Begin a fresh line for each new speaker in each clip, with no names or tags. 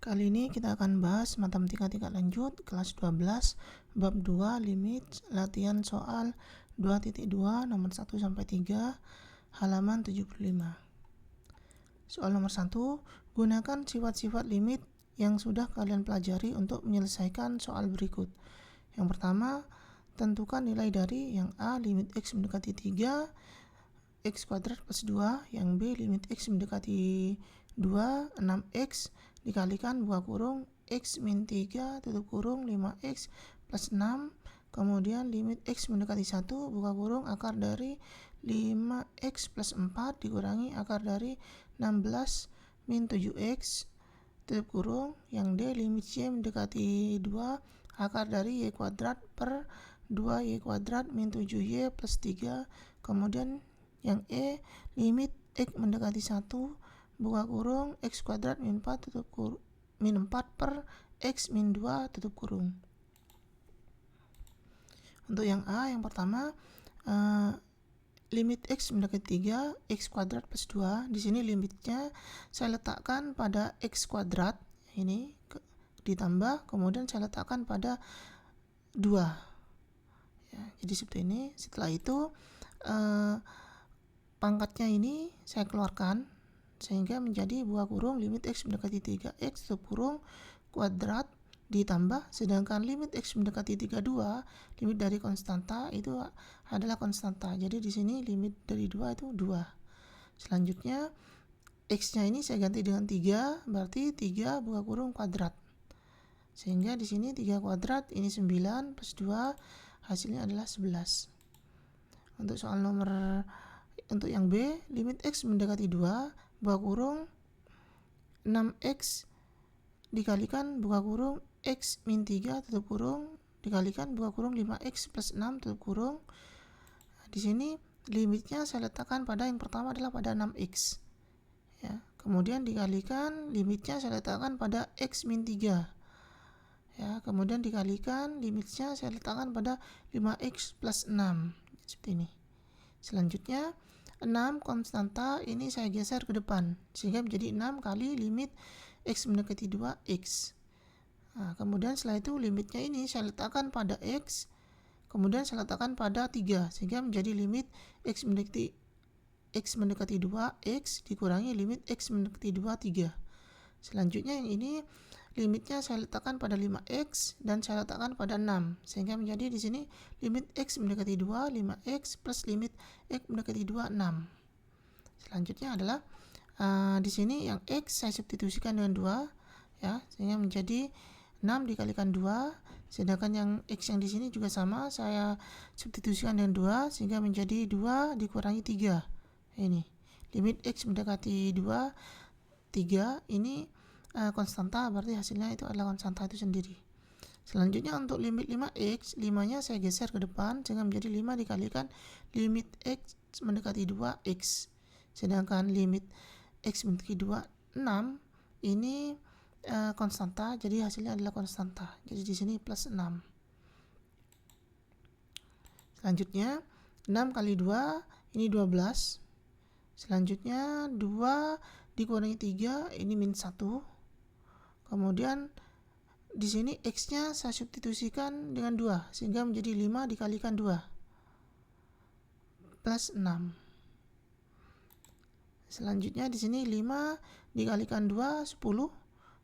Kali ini kita akan bahas matematika tingkat lanjut kelas 12 bab 2 limit latihan soal 2.2 nomor 1 sampai 3 halaman 75. Soal nomor 1, gunakan sifat-sifat limit yang sudah kalian pelajari untuk menyelesaikan soal berikut. Yang pertama, tentukan nilai dari yang A limit X mendekati 3 X kuadrat plus 2, yang B limit X mendekati 2 6X dikalikan buka kurung X min 3 tutup kurung 5X plus 6, kemudian limit X mendekati 1 buka kurung akar dari 5X plus 4 dikurangi akar dari 16 min 7X tutup kurung, yang D limit Y mendekati 2 akar dari Y kuadrat per 2Y kuadrat min 7Y plus 3, kemudian yang E limit X mendekati 1 buka kurung X kuadrat min 4 tutup kurung min 4 per X min 2 tutup kurung. Untuk yang A, yang pertama limit X mendekati 3 X kuadrat plus 2. Di sini limitnya saya letakkan pada X kuadrat ini ditambah, kemudian saya letakkan pada 2 ya, jadi seperti ini. Setelah itu pangkatnya ini saya keluarkan sehingga menjadi buka kurung limit X mendekati 3X tutup kurung kuadrat ditambah, sedangkan limit X mendekati 32 limit dari konstanta itu adalah konstanta, jadi di sini limit dari 2 itu 2. Selanjutnya X nya ini saya ganti dengan 3, berarti 3 buka kurung kuadrat, sehingga di sini 3 kuadrat ini 9 plus 2 hasilnya adalah 11. Untuk yang B, limit X mendekati 2 buka kurung 6X dikalikan buka kurung X min 3 tutup kurung dikalikan buka kurung 5X plus 6 tutup kurung. Di sini limitnya saya letakkan pada yang pertama adalah pada 6X ya, kemudian dikalikan limitnya saya letakkan pada X min 3 ya, kemudian dikalikan limitnya saya letakkan pada 5X plus 6 seperti ini. Selanjutnya 6 konstanta ini saya geser ke depan sehingga menjadi 6 kali limit X mendekati 2X. Nah, kemudian setelah itu limitnya ini saya letakkan pada X, kemudian saya letakkan pada 3 sehingga menjadi limit X mendekati 2X dikurangi limit X mendekati 2 3. Selanjutnya yang ini limitnya saya letakkan pada 5X dan saya letakkan pada 6 sehingga menjadi di sini limit X mendekati 2 5X plus limit X mendekati 2 6. Selanjutnya adalah di sini yang X saya substitusikan dengan 2 ya, sehingga menjadi 6 dikalikan 2, sedangkan yang X yang di sini juga sama saya substitusikan dengan 2 sehingga menjadi 2 dikurangi 3. Ini limit X mendekati 2 3 ini konstanta, berarti hasilnya itu adalah konstanta itu sendiri. Selanjutnya untuk limit 5X, 5 nya saya geser ke depan sehingga menjadi 5 dikalikan limit X mendekati 2X, sedangkan limit X mendekati 2 6 ini konstanta, jadi hasilnya adalah konstanta, jadi di sini plus 6. Selanjutnya 6 kali 2 ini 12. Selanjutnya 2 dikurangi 3 ini min 1. Kemudian di sini X nya saya substitusikan dengan 2 sehingga menjadi 5 dikalikan 2 plus 6. Selanjutnya di sini 5 dikalikan 2 10,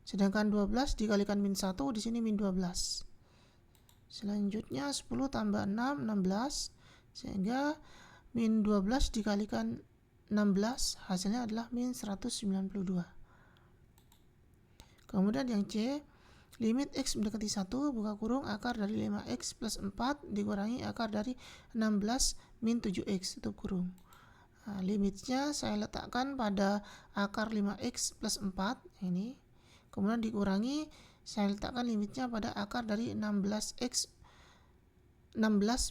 sedangkan 12 dikalikan min 1 di sini min 12. Selanjutnya 10 tambah 6 16, sehingga min 12 dikalikan 16 hasilnya adalah min 192. Kemudian yang C, limit X mendekati 1 buka kurung akar dari 5X plus 4 dikurangi akar dari 16 min 7X tutup kurung. Nah, limitnya saya letakkan pada akar 5X plus 4 ini, kemudian dikurangi saya letakkan limitnya pada akar dari 16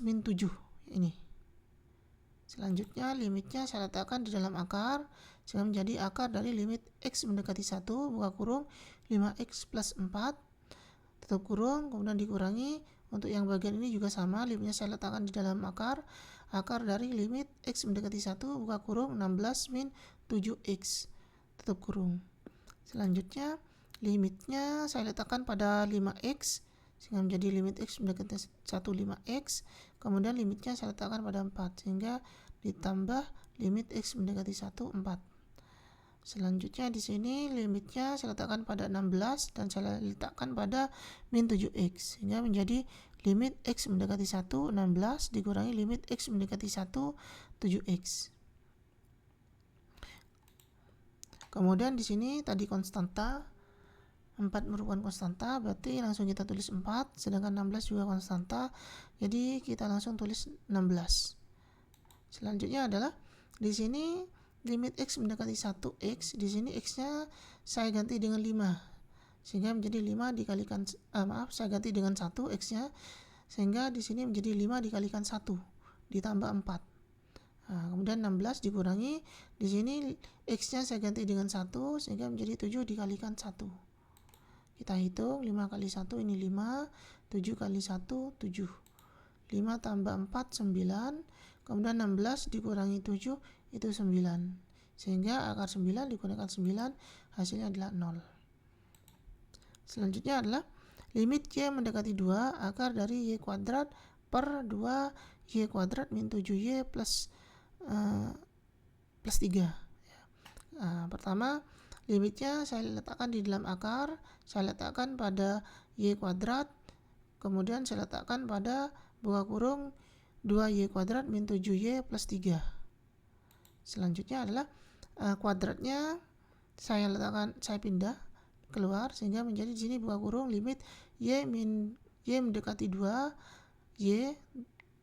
min 7 ini. Selanjutnya limitnya saya letakkan di dalam akar sehingga menjadi akar dari limit X mendekati 1 buka kurung 5X plus 4 tutup kurung, kemudian dikurangi. Untuk yang bagian ini juga sama, limitnya saya letakkan di dalam akar dari limit X mendekati 1 buka kurung 16 min 7X tutup kurung. Selanjutnya limitnya saya letakkan pada 5x sehingga menjadi limit x mendekati 1 5x, kemudian limitnya saya letakkan pada 4 sehingga ditambah limit x mendekati 1 4. Selanjutnya di sini limitnya saya letakkan pada 16 dan saya letakkan pada min 7x sehingga menjadi limit x mendekati 1 16 dikurangi limit x mendekati 1 7x. Kemudian di sini tadi konstanta 4 merupakan konstanta, berarti langsung kita tulis 4, sedangkan 16 juga konstanta, jadi kita langsung tulis 16. Selanjutnya adalah di sini limit x mendekati 1x, di sini x-nya saya ganti dengan 5. Sehingga menjadi 5 dikalikan saya ganti dengan 1 x-nya, sehingga di sini menjadi 5 dikalikan 1 ditambah 4. Nah, kemudian 16 dikurangi, di sini x-nya saya ganti dengan 1 sehingga menjadi 7 dikalikan 1. Kita hitung 5 kali 1 ini 5, 7 kali 1 7. 5 tambah 4 9, kemudian 16 dikurangi 7 itu 9. Sehingga akar 9 digunakan 9 hasilnya adalah 0. Selanjutnya adalah limit y mendekati 2 akar dari y kuadrat per 2y kuadrat min 7y plus 3. Pertama limitnya saya letakkan di dalam akar, saya letakkan pada y kuadrat, kemudian saya letakkan pada buka kurung 2y kuadrat min 7y plus 3. Selanjutnya adalah kuadratnya saya pindah keluar sehingga menjadi di sini buka kurung limit y mendekati 2 y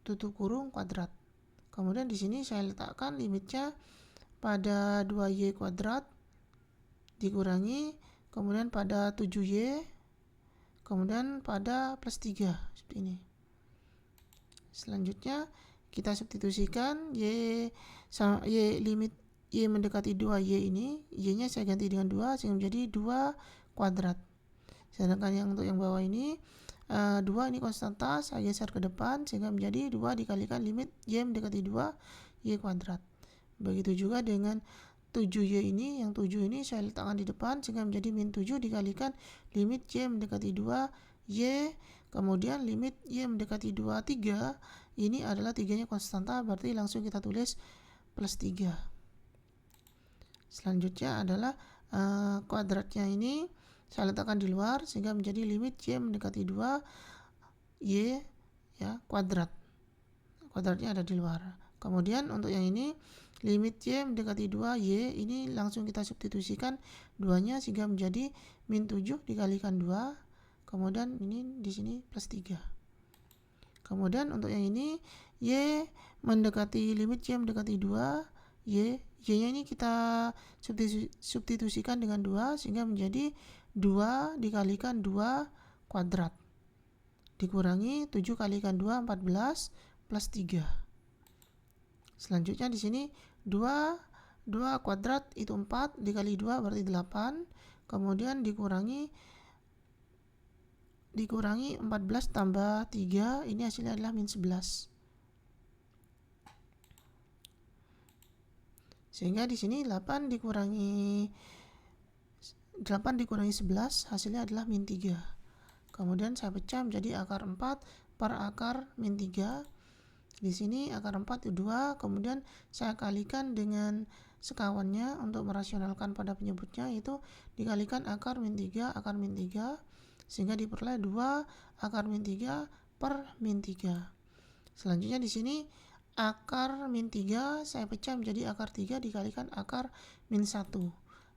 tutup kurung kuadrat. Kemudian di sini saya letakkan limitnya pada 2y kuadrat dikurangi, kemudian pada 7y, kemudian pada plus 3 seperti ini. Selanjutnya kita substitusikan y limit y mendekati 2y ini, y-nya saya ganti dengan 2 sehingga menjadi 2 kuadrat. Sedangkan yang untuk yang bawah ini 2 ini konstanta, saya geser ke depan sehingga menjadi 2 dikalikan limit y mendekati 2 y kuadrat. Begitu juga dengan 7y ini, yang 7 ini saya letakkan di depan sehingga menjadi min 7 dikalikan limit y mendekati 2 y, kemudian limit y mendekati 2 3, ini adalah 3-nya konstanta, berarti langsung kita tulis plus 3. Selanjutnya adalah kuadratnya ini saya letakkan di luar sehingga menjadi limit y mendekati 2 y ya kuadrat. Kuadratnya ada di luar. Kemudian untuk yang ini limit y mendekati 2 y ini langsung kita substitusikan 2-nya sehingga menjadi min 7 dikalikan 2. Kemudian ini di sini plus 3. Kemudian untuk yang ini y mendekati limit y mendekati 2 y-nya ini kita substitusikan dengan 2 sehingga menjadi 2 dikalikan 2 kuadrat dikurangi 7 kalikan 2 14 plus 3. Selanjutnya di sini 2 kuadrat itu 4 dikali 2 berarti 8, kemudian dikurangi 14 tambah 3, ini hasilnya adalah min 11. Sehingga di sini 8 dikurangi 11 hasilnya adalah min 3. Kemudian saya pecah menjadi akar 4 per akar min 3. Di sini akar 4 itu 2, kemudian saya kalikan dengan sekawannya untuk merasionalkan pada penyebutnya, yaitu dikalikan akar min 3 sehingga diperoleh 2 akar min 3 per min 3. Selanjutnya di sini akar min 3 saya pecah menjadi akar 3 dikalikan akar min 1.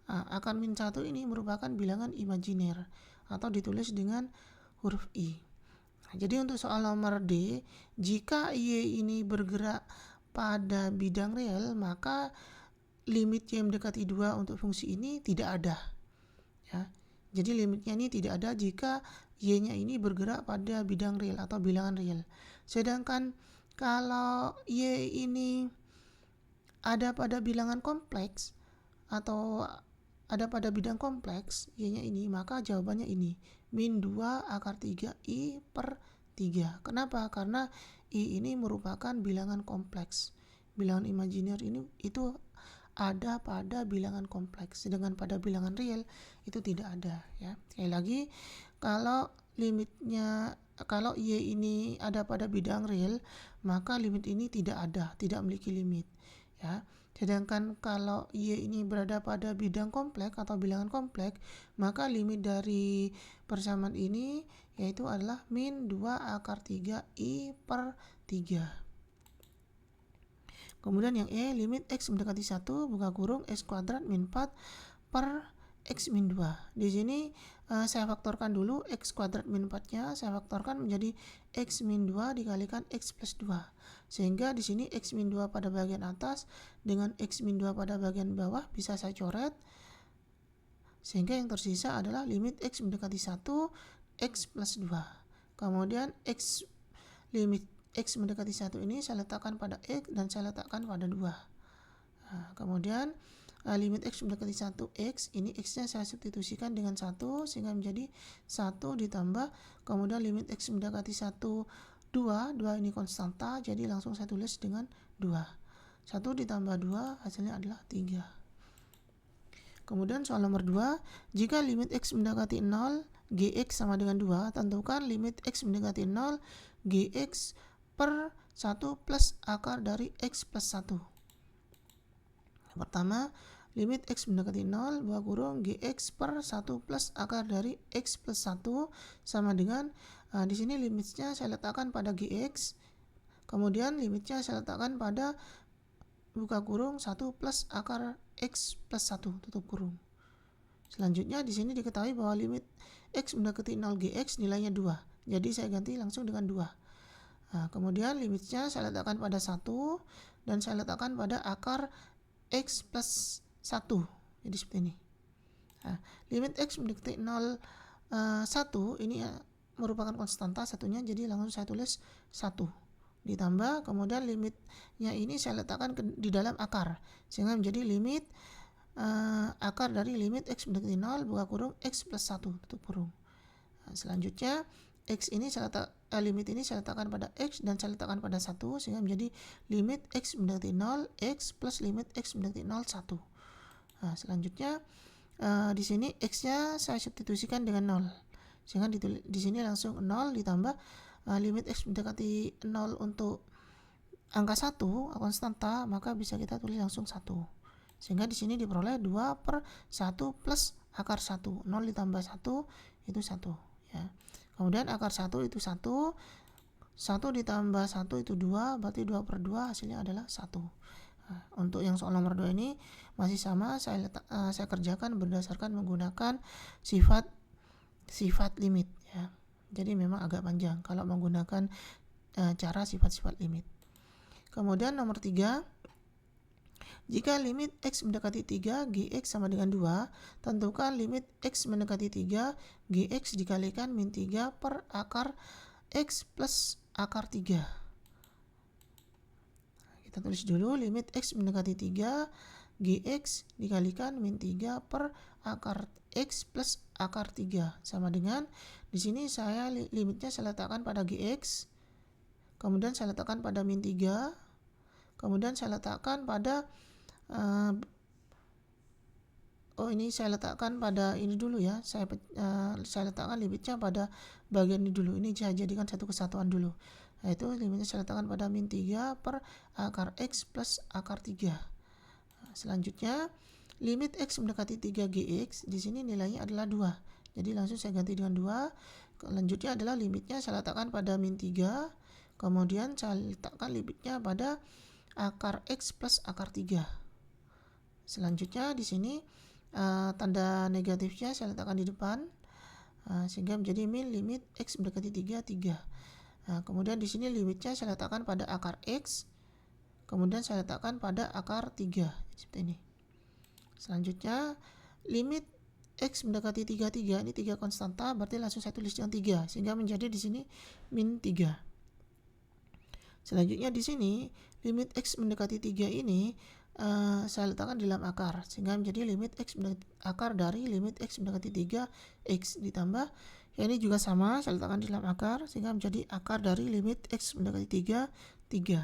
Akar min 1 ini merupakan bilangan imajiner atau ditulis dengan huruf I. Jadi untuk soal nomor D, jika Y ini bergerak pada bidang real, maka limit Y mendekati 2 untuk fungsi ini tidak ada. Ya. Jadi limitnya ini tidak ada jika Y-nya ini bergerak pada bidang real atau bilangan real. Sedangkan kalau Y ini ada pada bilangan kompleks atau ada pada bidang kompleks Y-nya ini, maka jawabannya ini min 2 akar 3 I per 3. Kenapa? Karena I ini merupakan bilangan kompleks. Bilangan imajiner ini itu ada pada bilangan kompleks, sedangkan pada bilangan real itu tidak ada ya. Sekali lagi, kalau Y ini ada pada bidang real, maka limit ini tidak ada, tidak memiliki limit ya. Sedangkan kalau Y ini berada pada bidang kompleks atau bilangan kompleks, maka limit dari persamaan ini yaitu adalah min 2 akar 3 I per 3. Kemudian yang E, limit X mendekati 1 buka kurung X kuadrat min 4 per X min 2. Di sini saya faktorkan dulu X kuadrat min 4-nya, saya faktorkan menjadi X min 2 dikalikan X plus 2. Sehingga di sini X min 2 pada bagian atas dengan X min 2 pada bagian bawah bisa saya coret. Sehingga yang tersisa adalah limit X mendekati 1 X plus 2. Kemudian limit X mendekati 1 ini saya letakkan pada X dan saya letakkan pada 2. Nah, kemudian limit X mendekati 1 X, ini X-nya saya substitusikan dengan 1 sehingga menjadi 1 ditambah, kemudian limit X mendekati 1 2 ini konstanta, jadi langsung saya tulis dengan 2. 1 ditambah 2 hasilnya adalah 3. Kemudian soal nomor 2, jika limit X mendekati 0, Gx sama dengan 2, tentukan limit X mendekati 0, Gx per 1 plus akar dari X plus 1. Pertama, limit X mendekati 0, buka kurung Gx per 1 plus akar dari X plus 1 sama dengan, di sini limitnya saya letakkan pada Gx, kemudian limitnya saya letakkan pada buka kurung 1 plus akar X plus 1 tutup kurung. Selanjutnya di sini diketahui bahwa limit X mendekati 0 Gx nilainya 2. Jadi saya ganti langsung dengan 2. Nah, kemudian limitnya saya letakkan pada 1 dan saya letakkan pada akar X plus 1. Jadi seperti ini. Nah, limit X mendekati 0 1 ini merupakan konstanta satunya, jadi langsung saya tulis 1. Ditambah, kemudian limitnya ini saya letakkan di dalam akar sehingga menjadi limit akar dari limit X mendekati 0 buka kurung X plus 1 tutup kurung. Nah, selanjutnya X ini limit ini saya letakkan pada X dan saya letakkan pada 1 sehingga menjadi limit X mendekati 0 X plus limit X mendekati 0 1. Nah, selanjutnya di sini X-nya saya substitusikan dengan 0 sehingga di sini langsung 0 ditambah limit X mendekati 0 untuk angka 1 konstanta, maka bisa kita tulis langsung 1. Sehingga di sini diperoleh 2 per 1 plus akar 1. 0 ditambah 1 itu 1 ya. Kemudian akar 1 itu 1. 1 ditambah 1 itu 2, berarti 2 per 2 hasilnya adalah 1. Nah, untuk yang soal nomor 2 ini masih sama, saya kerjakan berdasarkan menggunakan sifat limit ya. Jadi memang agak panjang kalau menggunakan cara sifat-sifat limit. Kemudian nomor 3, jika limit X mendekati 3, Gx sama dengan 2, tentukan limit X mendekati 3, Gx dikalikan min 3 per akar X plus akar 3. Kita tulis dulu limit X mendekati 3, Gx dikalikan min 3 per akar X plus akar 3 sama dengan, di sini saya limitnya saya letakkan pada Gx, kemudian saya letakkan pada min 3, kemudian saya letakkan pada ini saya letakkan pada ini dulu ya, saya letakkan limitnya pada bagian ini dulu, ini saya jadikan satu kesatuan dulu, yaitu limitnya saya letakkan pada min 3 per akar X plus akar 3. Selanjutnya limit X mendekati 3 Gx, di sini nilainya adalah 2. Jadi langsung saya ganti dengan 2. Selanjutnya adalah limitnya saya letakkan pada min 3. Kemudian saya letakkan limitnya pada akar X plus akar 3. Selanjutnya di sini tanda negatifnya saya letakkan di depan sehingga menjadi min limit X mendekati 3 3. Kemudian di sini limitnya saya letakkan pada akar X. Kemudian saya letakkan pada akar 3 seperti ini. Selanjutnya limit X mendekati 3 3, ini 3 konstanta, berarti langsung saya tulis dengan 3 sehingga menjadi di sini min 3. Selanjutnya di sini limit X mendekati 3 ini saya letakkan di dalam akar sehingga menjadi limit X mendekati akar dari limit X mendekati 3 X ditambah, ya ini juga sama, saya letakkan di dalam akar sehingga menjadi akar dari limit X mendekati 3 3.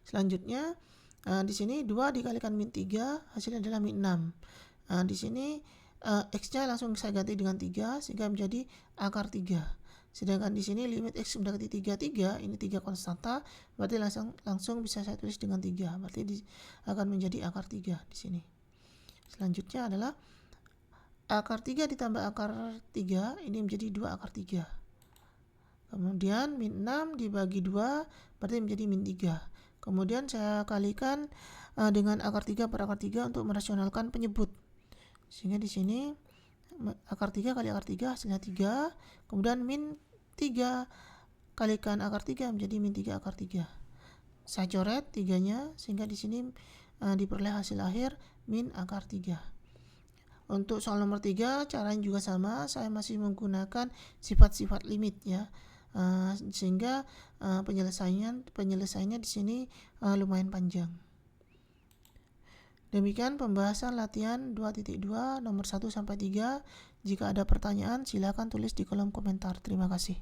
Selanjutnya Di sini 2 dikalikan min 3 hasilnya adalah min 6. Di sini x-nya langsung saya ganti dengan 3 sehingga menjadi akar 3. Sedangkan di sini limit x mendekati 3, ini 3 konstanta, berarti langsung bisa saya tulis dengan 3. Berarti akan menjadi akar 3 di sini. Selanjutnya adalah akar 3 ditambah akar 3, ini menjadi 2 akar 3. Kemudian min 6 dibagi 2, berarti menjadi min 3. Kemudian saya kalikan dengan akar 3 per akar 3 untuk merasionalkan penyebut. Sehingga di sini akar 3 kali akar 3 hasilnya 3. Kemudian min 3 kalikan akar 3 menjadi min 3 akar 3. Saya coret 3-nya sehingga di sini diperoleh hasil akhir min akar 3. Untuk soal nomor 3 caranya juga sama, saya masih menggunakan sifat-sifat limit ya. Sehingga penyelesaiannya di sini lumayan panjang. Demikian pembahasan latihan 2.2 nomor 1 sampai 3. Jika ada pertanyaan silakan tulis di kolom komentar. Terima kasih.